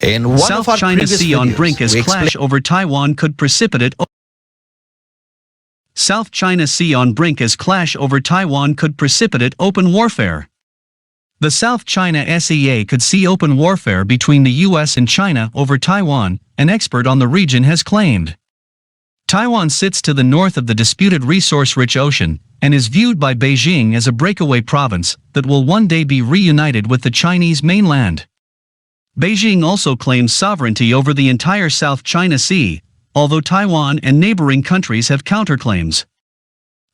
In one South of our China previous Sea on videos, brink as we clash over Taiwan could precipitate. South China Sea on brink as clash over Taiwan could precipitate open warfare. The South China SEA could see open warfare between the US and China over Taiwan, an expert on the region has claimed. Taiwan sits to the north of the disputed resource-rich ocean, and is viewed by Beijing as a breakaway province that will one day be reunited with the Chinese mainland. Beijing also claims sovereignty over the entire South China Sea, although Taiwan and neighboring countries have counterclaims.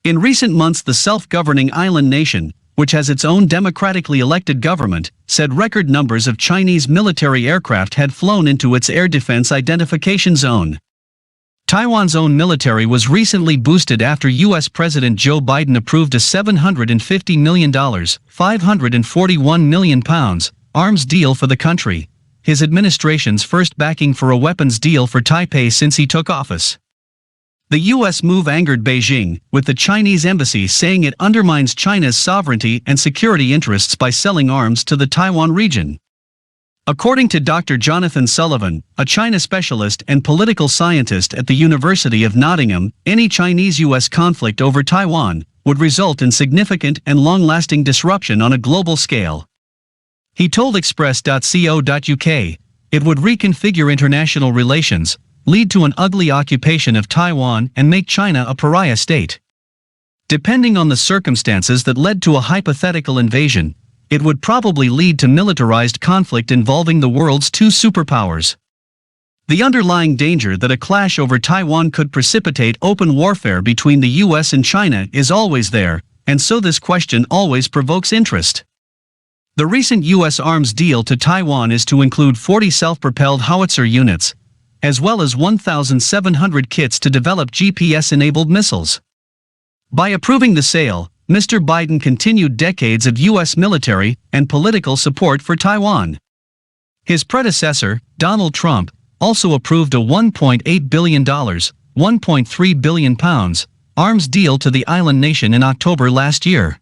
In recent months, the self-governing island nation, which has its own democratically elected government, said record numbers of Chinese military aircraft had flown into its air defense identification zone. Taiwan's own military was recently boosted after U.S. President Joe Biden approved a $750 million, £541 million, arms deal for the country, his administration's first backing for a weapons deal for Taipei since he took office. The U.S. move angered Beijing, with the Chinese embassy saying it undermines China's sovereignty and security interests by selling arms to the Taiwan region. According to Dr. Jonathan Sullivan, a China specialist and political scientist at the University of Nottingham, any Chinese-US conflict over Taiwan would result in significant and long-lasting disruption on a global scale. He told Express.co.uk, it would reconfigure international relations, lead to an ugly occupation of Taiwan and make China a pariah state. Depending on the circumstances that led to a hypothetical invasion, it would probably lead to militarized conflict involving the world's two superpowers. The underlying danger that a clash over Taiwan could precipitate open warfare between the US and China is always there, and so this question always provokes interest. The recent US arms deal to Taiwan is to include 40 self-propelled howitzer units, as well as 1,700 kits to develop GPS-enabled missiles. By approving the sale, Mr. Biden continued decades of U.S. military and political support for Taiwan. His predecessor, Donald Trump, also approved a $1.8 billion, £1.3 billion, arms deal to the island nation in October last year.